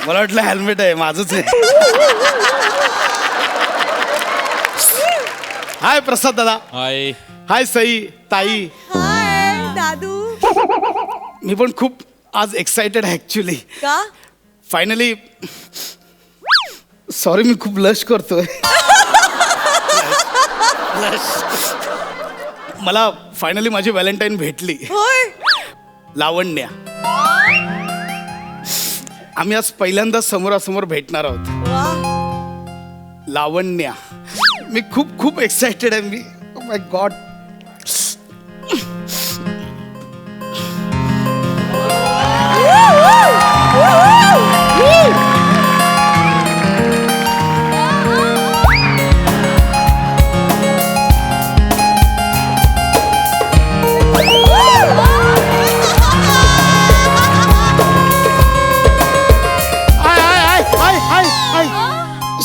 मला वाटलं हेल्मेट आहे, माझंच आहे. हाय प्रसाद दादा. हाय. हाय सई ताई. हाय दादू. मी पण खूप आज एक्साइटेड आहे ऍक्च्युली. का? फायनली सॉरी मी खूप लश करतोय. मला फायनली माझी व्हॅलेंटाईन भेटली. होय. लावण्या. आम्ही आज पहिल्यांदा समोरासमोर भेटणार आहोत. वा. लावण्या. मी खूप खूप एक्साइटेड आहे. मी माय गॉड.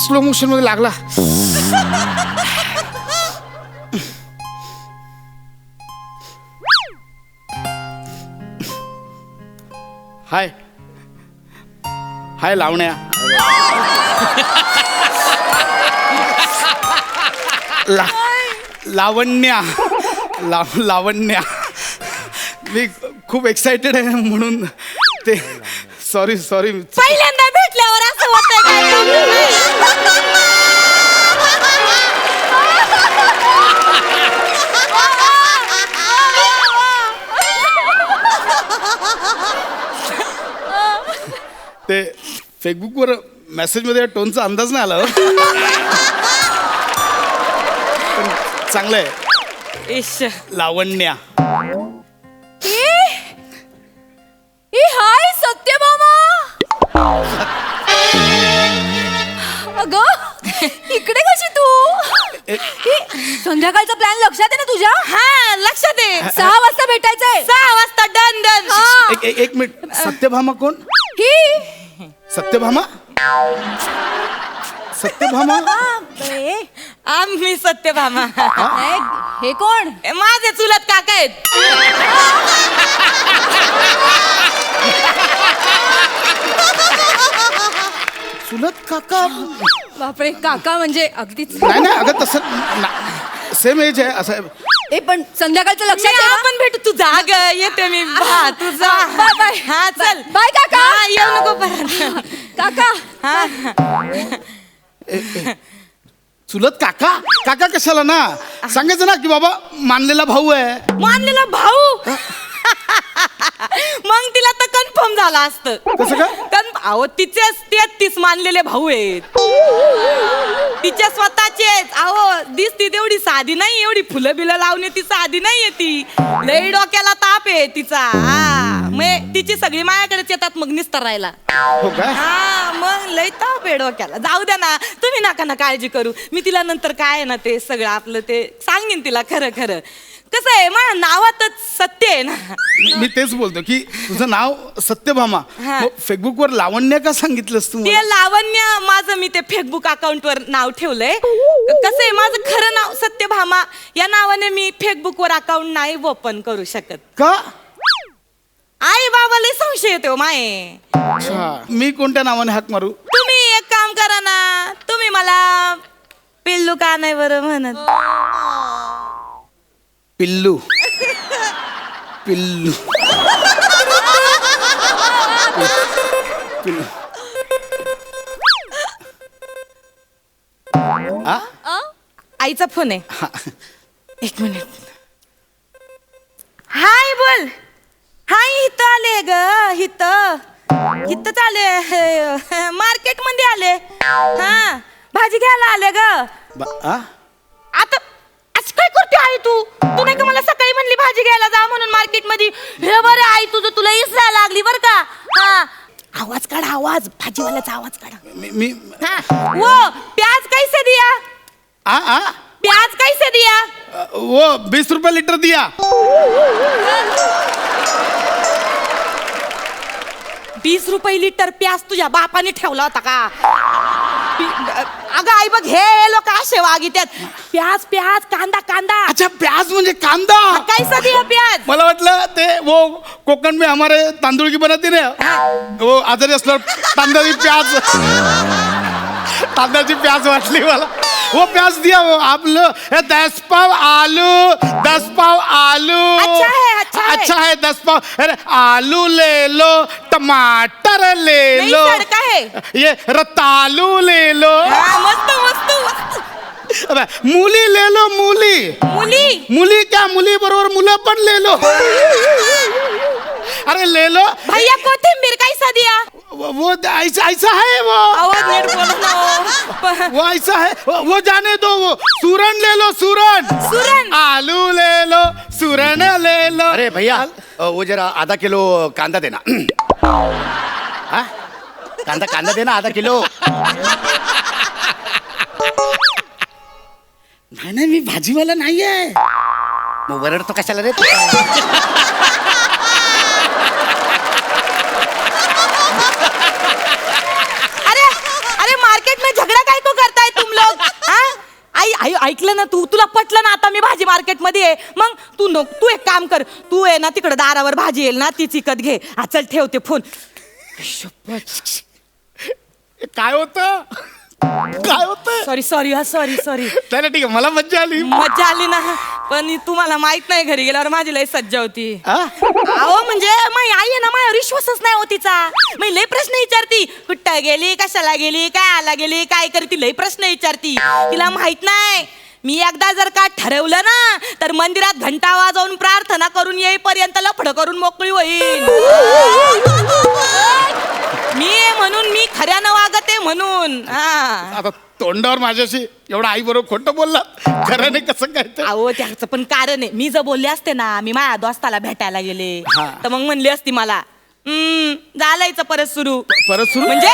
स्लो मोशन मध्ये लागला. हाय हाय लावण्या. लावण्या. लावण्या. मी खूप एक्साइटेड आहे म्हणून ते सॉरी पहिल्यांदा भेटल्यावर असं होतंय काय? ते फेसबुकवर मेसेजमध्ये टोनचा अंदाज नाही आला हो. पण चांगलं आहे. लावण्या. हाय सत्यभामा. अगं इकडे कशी तू? संध्याकाळचा प्लॅन लक्षात आहे ना तुझ्या? हा लक्षात आहे. 6 वाजता भेटायचंय. 6 वाजता डन डन. एक मिनिट. सत्यभामा कोण? ही सत्यभामा. सत्यभामा. आम्ही सत्यभामा. हे कोण? माझे चुलत काका आहेत. चुलत काका. बापरे काका म्हणजे अगदीच. नाही अगं तसं सेम एज आहे असं. ए पण संध्याकाळचं लक्षात आहे. आपण भेटू. तू जा ग. येते मी. तू जा. Bye bye. हा चल बाय काका. येऊ नको परत. काका. चुलत काका. काका कशाला ना सांगायचं ना की बाबा मानलेला भाऊ आहे. मानलेला भाऊ. मग तिला तर कन्फर्म झालं असतं. कसं काय? अहो तिचेच 33 मानलेले भाऊ आहेत. तिच्या स्वतःचेच. अहो दिसती तेवढी साधी नाही. एवढी फुलं बिलं लावणे ती साधी नाहीये. ती लई डोक्याला ताप आहे तिचा. मग तिची सगळी माझ्याकडेच येतात मग निस्तर राहायला. हो काय? हा मग लई ताप आहे डोक्याला. जाऊ द्या ना तुम्ही नका ना काळजी करू. मी तिला नंतर काय आहे ना ते सगळं आपलं ते सांगेन तिला. खरं खरं कसं आहे माझ्या नावातच सत्य आहे ना. मी तेच बोलतो की तुझं नाव सत्यभामा. फेसबुकवर लावण्य का सांगितलंस तू? ते लावण्य माझं मी ते फेसबुक अकाउंटवर नाव ठेवलंय. कसं आहे माझं खरं नाव सत्यभामा. या नावाने मी फेसबुकवर अकाउंट नाही ओपन करू शकत. का? आई बाबाला संशय येतो माये. अच्छा. मी कोणत्या नावाने हाक मारू? तुम्ही एक काम करा ना. तुम्ही मला पिल्लू का नाही बरं म्हणत? पिल्लू. पिल्लू. पिल्लू. आईचा फोन आहे. एक मिनिट. हाय बोल. हाय इथं आले ग. इथं आले. मार्केट मध्ये आले. हा भाजी घ्यायला आले ग. आता आज काय करते आई तू? तू नाही का मला सकाळी म्हणली भाजी घ्यायला जा म्हणून मार्केट मध्ये. हे बरं आई तुझं तुला इसरा लागली बर का. हा आवाज काढा. आवाज भाजीवाल्याचा आवाज काढा. मी वो प्याज कैसे दिया? प्याज कैसे दिया? वो 20 रुपये लीटर दिया. 20 रुपये लिटर प्याज तुझ्या बापाने ठेवला होता का? अगं आई बघ हे लोक असे वागित्यात. प्याज प्याज कांदा कांदा. अच्छा प्याज म्हणजे कांदा. कैसा दिया प्याज? मला वाटलं ते वो कोकण में हमारे तांदूळ की बनती ना वो आजारी असल्यावर तांदळी प्याज तांदळाची प्याज वाटली मला. वो प्याज दिया वो आप लो 10 पाव आलू 10 पाव आलू. अच्छा है, अच्छा है. अच्छा है 10 पाव. अरे आलू ले लो टमाटर ले नहीं, लो तड़का है. ये रतालू ले लो. हाँ, मस्त मस्त मस्त. अबे, मूली ले लो मूली. मुली मुली क्या मुली बरोबर मुलं पण ले लो. अरे ले लो. भैया कोथिंबीर कैसा दिया? वो ऐसा ऐसा है वो. आवाज नीट बोलो ना हो. वो ऐसा है वो जाने दो. वो सूरन ले लो सूरन. सूरन. आलू ले लो सूरन ले लो. अरे भैया वो जरा आधा किलो कांदा देना. हाँ कांदा कांदा देना आधा किलो. नाही नाही मी भाजीवाला नाहीये. मग वरडतो कशाला रे? अरे अरे मार्केट में झगड़ा काय को करताय तुम लोग? हाँ? आई आई ऐकलं ना तू? तुला पटलं ना आता मी भाजी मार्केट मध्ये आहे. मग तू एक काम कर. तू आहे ना तिकडे दारावर भाजी येईल ना तीच विकत घे. चल ठेवते फोन. काय होतं काय होतं? सॉरी सॉरी हा सॉरी सॉरी. नाही ठीक आहे मला मज्जा आली. मज्जा आली ना. पण तुम्हाला माहित नाही घरी गेल्यावर माझी लय सज्जा होती. हा? अहो म्हणजे माझी आई आहे ना माझ्यावर विश्वासच नाही होतीचा. मी लय प्रश्न विचारती. कुठं गेली कशाला गेली काय आला गेली काय करती लय प्रश्न विचारती. तिला माहित नाही मी एकदा जर का ठरवलं ना तर मंदिरात घंटा वाजवून प्रार्थना करून येईपर्यंत लफडं करून मोकळी होईल. मी आहे म्हणून मी खऱ्यानं वागते म्हणून. हा आता तोंडावर माझ्याशी एवढा आई बरोबर खोटं बोलला खरं नाही कसं काय ते? अहो त्याचं पण कारण आहे. मी जर बोलले असते ना मी माझ्या दोस्ताला भेटायला गेले हा. तर मग म्हणली असती मला झालायचं परत सुरू. परत सुरू म्हणजे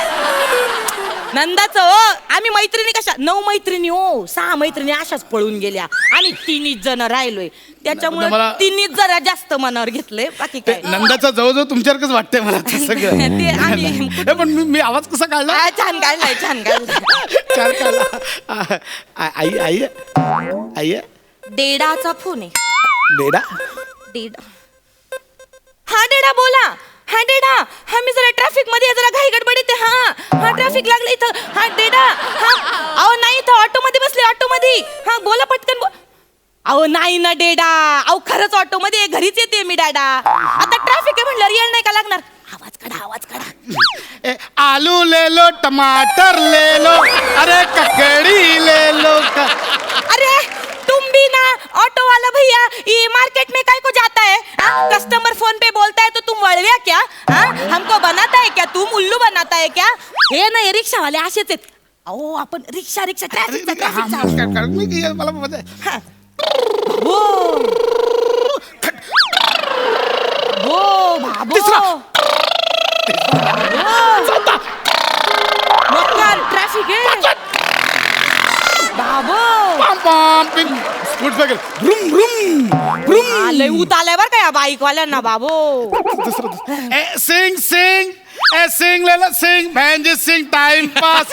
नंदाचं हो आम्ही मैत्रिणी कशा 9 मैत्रिणी हो 6 मैत्रिणी अशाच पळून गेल्या आणि 3 जण राहिलोय. त्याच्यामुळे मला- 3 जरा जास्त मनावर घेतले बाकी ते काय. नंदाचा जवळजवळ तुमच्यासारखंच वाटतंय मला ते सगळं. ते आम्ही- हे पण मी आवाज कसा काढला? छान काढलाय छान काढलाय. चार काढला. आई आई आई डेडाचा फोन आहे. बेडा डेडा. हा डेडा बोला. हा डेडा हा मी जरा ट्रॅफिक मध्ये आहे, जरा घाई गडबडीत आहे. हा ट्रॅफिक लागलं इथं. हा डेडा हा अहो नाही इथं ऑटो मध्ये बसले ऑटो मध्ये. हा बोला पटकन अहो नाही ना डेडा. अहो खरंच ऑटो मध्ये घरीच येते मी डेडा. आता ट्रॅफिक आहे म्हणलं रिअल नाही का लागणार. आवाज काढा आवाज काढा. आलू ले लो टमाटर ले लो अरे ककड़ी ले लो अरे तुम भी ना ऑटो वाला भैया ये मार्केट में काय को जाता है? कस्टमर फोन पे बोलता है तो तुम वळव्या क्या? हमको बनाता है क्या? तुम उल्लू बनाता है क्या? हे ना रिक्षा वाले असेच आहेत. अहो आपण रिक्षा रिक्षा ट्रॅफिकचा मला मध्ये हो हो बाबो तिसरा. ट्रॅफिक आहे बाबो. स्कूट सायकल भ्रुम भ्रुम भ्रुम. लय उत आलाय बर का या बाईक वाल्यांना बाबो. सिंग सिंग सिंग ले लो सिंग बहन जी सिंग टाइम पास.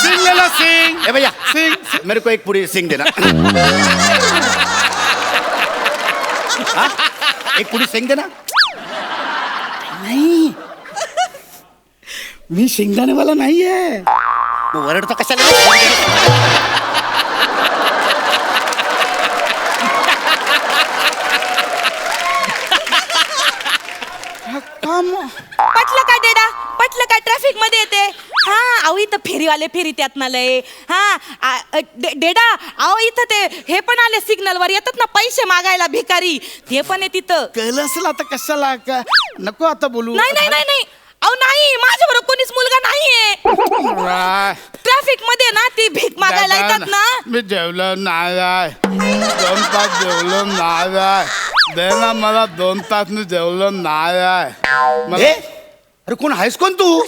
सिंग ले लो सिंग. ए भैया सिंग मेरे को एक पूरी सिंग देना. हाँ? एक पूरी सिंग देना. नाही मी शेंगदाणे वाला नाहीये. मग वरडतो कशाला रे? पटलं का डेडा पटलं का ट्रॅफिक मध्ये येते. हा अहो इथं फेरीवाले फेरी त्यात ना लय. हा डेडा अहो इथं ते हे पण आले सिग्नल वर येतात ना पैसे मागायला भिकारी ते पण आहे तिथं. कळलं असेल आता कशाला का नको आता बोलू. नाही नाही नाही नाही अहो नाही माझ्या बरोबर कोणीच मुलगा नाहीये. ट्रॅफिक मध्ये ना ती भीक मागायला येतात ना. मी जेवलं नाही आहे 2 तास जेवलं नाही आहे. दे ना मला 2 तास मी जेवलं नाही आहे. मला- ए, अरे कोण आहेस कोण तू?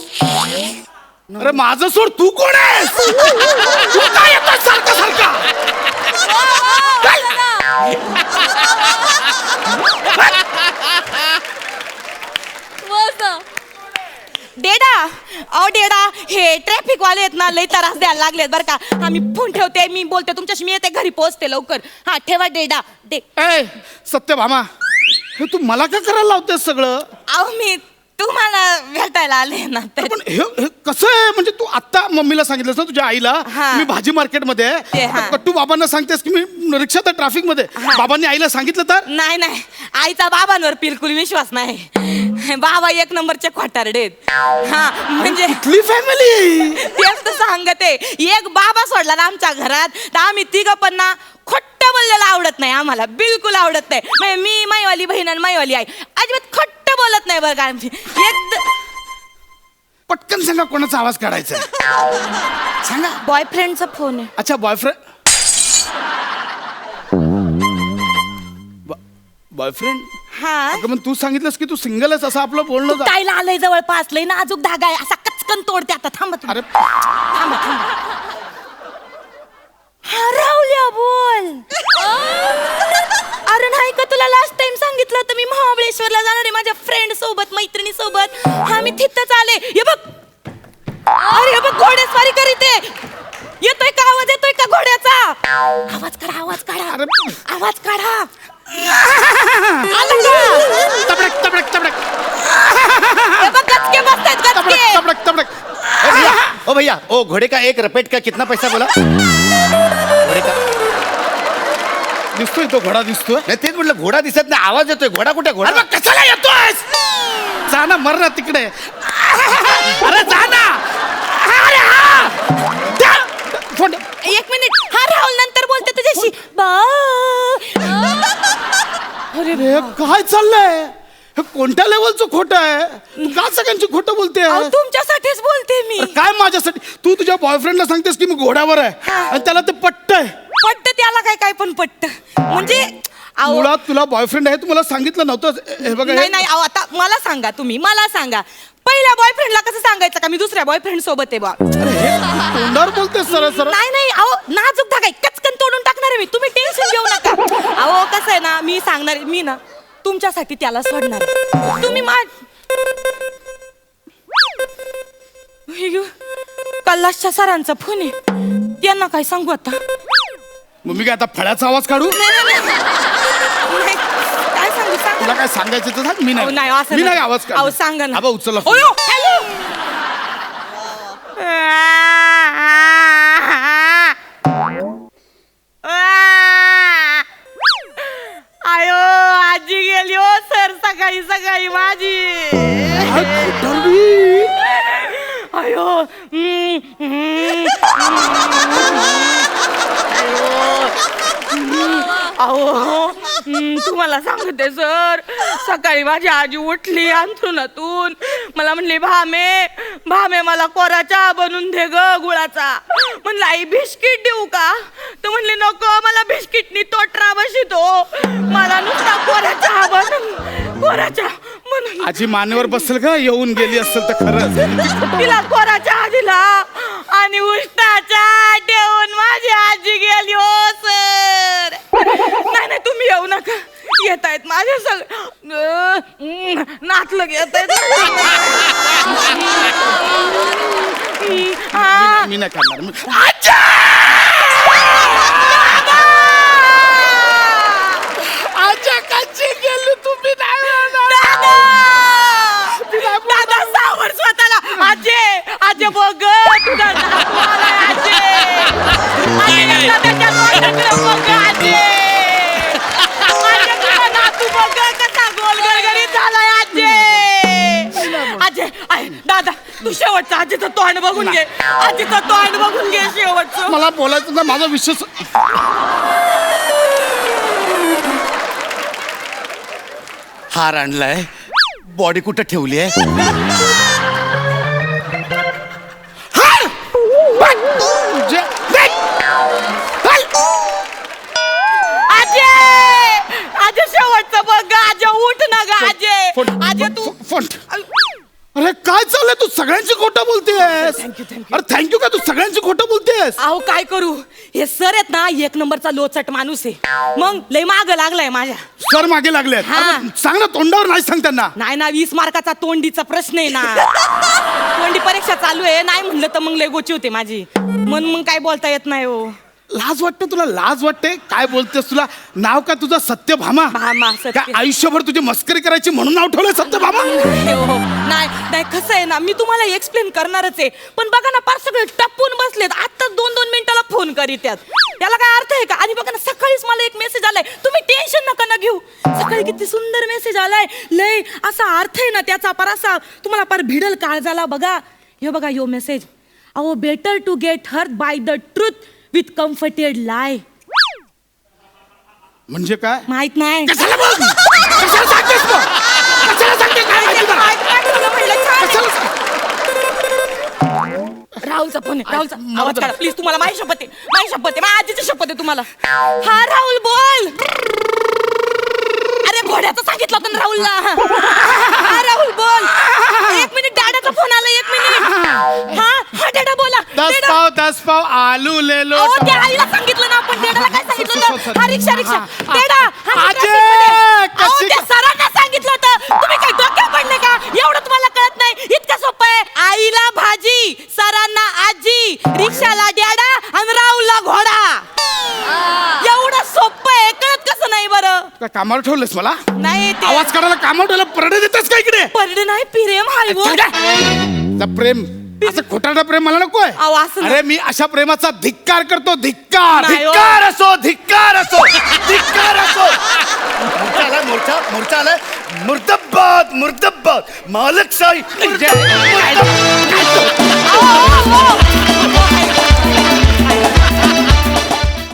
अरे माझं सोड तू कोण आहेस? तू काय येतोय सारखा सारखा? डेडा अहो डेडा हे ट्रॅफिक वाले आहेत ना लई त्रास द्यायला लागलेत बरं का. मी फोन ठेवते, मी बोलते तुमच्याशी, मी येते घरी पोहोचते लवकर. हा ठेवा डेडा. ए सत्यभामा, हे तू मला का करायला लावतेस सगळं? अहो मी तुम्हाला भेटायला आले ना तर. पण हे कसं आहे म्हणजे तू आता मम्मीला सांगितलंस ना तुझ्या आईला हा. मी भाजी मार्केटमध्ये ते आहे, हा. कट्टू बाबांना सांगतेस की मी रिक्षात ट्रॅफिक मध्ये. हा. बाबांनी आईला सांगितलं तर? नाही नाही, आईचा बाबांवर बिलकुल विश्वास नाही. बाबा एक नंबरचे खोटारडे आहेत. हा म्हणजे कुठली फॅमिली? तेच तर सांगते, एक बाबा सोडला ना आमच्या घरात तर आम्ही तिघं पण ना खोट्ट बोललेलं आवडत नाही आम्हाला, बिलकुल आवडत नाही. म्हणजे मी माईवाली बहीण आणि माईवाली आई अजिबात खोट्ट बोलत नाही बरं का आमची. पटकन सांगा कोणाचा आवाज काढायचा सांगा. बॉयफ्रेंडचा फोन आहे. अच्छा बॉयफ्रेंड. बॉयफ्रेंड? हा अगं मग तू सांगितलंस की तू सिंगल आहेस असं आपलं बोलणं झालं. ताईला आलंय जवळपास, लय नाजूक धागा आहे, असा कचकन तोडते आता. थांबा तुम्ही. अरे थांबा थांबा. हरवल्या बोल. अरे नाही का तुला लास्ट टाइम सांगितलं होतं मी महाबळेश्वरला जाणार आहे माझ्या फ्रेंड सोबत, मैत्रिणी सोबत. हा मी तिथंच आले. हे बघ, अरे हे बघ घोडेस्वारी करीते. येतोय का आवाज, येतोय का घोड्याचा? आवाज काढा, आवाज काढा, आवाज काढा. आलं का? तबडक तबडक तबडक हे बघ गचके बसतायत, गचके. तबडक तबडक तबडक. ओ भैया, ओ घोड़े का एक रपेट का कितना पैसा बोला? घोड़े का दिसतोय तो घोडा दिसतोय. नाही तेच म्हटलं, घोडा दिसत नाही, आवाज येतोय. घोडा कुठे? घोडा अरे मग कशाला येतोय? जा ना, मर ना तिकडे. अरे जा ना. अरे हा फोन. एक मिनिट. हा राहुल नंतर बोलते तुझ्याशी. अरे रे काय चाललंय? हे कोणत्या लेवलचं खोटं आहे? तू का सगळ्यांची खोटं बोलते? अहो, तुमच्यासाठीच बोलते मी. काय माझ्यासाठी? तू तुझ्या बॉयफ्रेंडला सांगतेस की मी घोड्यावर आहे आणि त्याला ते पटतंय. पट्ट त्याला काय काय पण पट्ट म्हणजे अहो, मुळात तुला बॉयफ्रेंड आहे, तू मला सांगितलं नव्हतं. हे बघा नाही नाही, अहो आता मला सांगा, तुम्ही मला सांगा, पहिल्या बॉयफ्रेंडला कसं सांगायचं का मी दुसऱ्या बॉयफ्रेंड सोबत आहे बा? तोंडावर बोलतेस सरळ सरळ. नाही नाही, अहो नाजूक धागा आहे, कचकन तोडून टाकणार आहे मी, तुम्ही टेन्शन घेऊ नका. अहो कसं आहे ना, मी सांगणार, मी ना तुमच्यासाठी त्याला सोडणार आहे. तुम्ही कल्लासच्या सरांचा फोन आहे, त्यांना काय सांगू आता? मग मी काय आता फळ्याचा आवाज काढू? नाही, काय सांगू सांग. तुला काय सांगायचं तर सांग. मी अहो, नाही, नाही, असं मी नाही. नाही आवाज काढ. अहो, सांगा ना. आबा उचलला. ओयो, हॅलो. आयो आजी गेली हो सर, सकाळी सकाळी माझी. अयो अहो तुम्हाला सांगते सर, सकाळी माझी आजी उठली अंथरुणातून, मला म्हणली भामे भामे मला कोरा चहा बनवून दे ग गुळाचा. म्हणलं आई बिस्किट देऊ का? तर म्हणली नको, मला बिस्किटनी तोटरा बसितो, मला नुसता कोरा चहा बनवून, कोरा चहा बनवून. आजी मानेवर बसेल का? येऊन गेली असेल तर खरंच. तिला कोरा चहा दिला आणि उष्टाचा ठेवून माझी आजी गेली हो सर. नाही नाही, तुम्ही येऊ नका, येत आहेत माझ्या सगळं नातलं येत आहेत. मी नाही करणार. आजा कशी गेली तुम्ही? दादा सावर स्वतःला. आजे आजे बघ तुझा नातू आलाय. आजे आजे त्याच्या तोंडाकडे बघ. आजे आजे तुझा नातू बघ कसा गोल गरगरीत झालाय. आजे आजे आहे दादा, तू शेवटचं आजीचं तोंड बघून घे, आजीचं तोंड बघून घे शेवटचं. मला बोलायचं ना, माझा विश्वास. हार आणलाय, बॉडी कुठं ठेवली आहे? आजे आजे शेवटचं बघ. आजे उठ ना ग. आजे आजे तू फोन. अरे काय चाललंय, तू सगळ्यांची खोटं बोलतेस. अरे थँक्यू का, तू सगळ्यांची खोटं बोलतेस. अहो काय करू, हे सर आहेत ना, एक नंबरचा लोचट माणूस आहे. मग लय माग लागलाय माझ्या. सर मागे लागले. हा. सांग ना, तोंडावर नाही सांग त्यांना. नाही ना, 20 मार्काचा तोंडीचा प्रश्न आहे ना. तोंडी परीक्षा चालू आहे, नाही म्हणलं तर मग लय गोची होते माझी. मग काय बोलता येत नाही हो. लाज वाटते तुला, लाज वाटते. काय बोलतेस, तुला नाव का तुझं सत्यभामा? भामा, सत्य. काय आयुष्यभर तुझी मस्करी करायची म्हणून नाव ठेवलंय सत्यभामा? नाही नाही, कसं आहे ना, मी तुम्हाला एक्सप्लेन करणारच आहे, पण बघा ना, पार सगळे टपून बसलेत. आता 2-2 मिनिटाला फोन करीत्यात. याला काय अर्थ आहे का? आणि बघा ना, सकाळीच मला एक मेसेज आलाय, तुम्ही टेन्शन नका ना घेऊ. सकाळी किती सुंदर मेसेज आलाय, लय असा अर्थ आहे ना त्याचा, पार असा तुम्हाला पार भिडल काळ झाला. बघा हे, बघा यो मेसेज. अहो, better to get hurt by the truth with comforted lie. म्हणजे काय? माहित नाही. कशाला बोल? कशाला सांगतेस मग? कशाला सांगते? काय माहिती तुला? कशाला सांग- राहुलचा फोन आहे, राहुलचा मला आवाज तर- काढा प्लीज. तुम्हाला माझी शपथ आहे, माझी शपथ आहे, माझ्या आजीची शपथ आहे तुम्हाला. हा राहुल बोल. अरे घोड्याचं सांगितलं होतं ना राहुलला. हा राहुल बोल. 1 मिनिट, डॅडाचा फोन आला. 1 मिनिट. हा हा डॅडा बोला. 10 पाव आलू ले लो. अहो, त्या आईला सांगितलं ना आपण, डॅडाला काय सांगितलं होतं? हा रिक्षा रिक्षा. डॅडा, हा आजी, अहो, कशी- त्या सरांना सांगितलं होतं. तुम्ही काय डोक्यात पडले का? एवढं तुम्हाला कळत नाही? इतकं सोपं आहे. आईला भाजी, सरांना आजी, रिक्षाला डॅडा आणि राहुलला घोडा. एवढं सोपं आहे, कळत कसं नाही बरं? काय कामावर ठेवलंस मला? नाही ते आवाज काढायला कामावर ठेवलं, परडे देतेस का इकडे? परडे नाही, प्रेम हाय वो. प्रेम, असं खोटारडं प्रेम मला नकोय. अहो, असं नाही. अरे मी अशा प्रेमाचा धिक्कार करतो. धिक्कार, नाही हो. धिक्कार असो, धिक्कार असो, धिक्कार असो. मोर्चा आलाय, मोर्चा आलाय. मुर्दाबाद, मुर्दाबाद, मालक साई. अहो, अहो, अहो.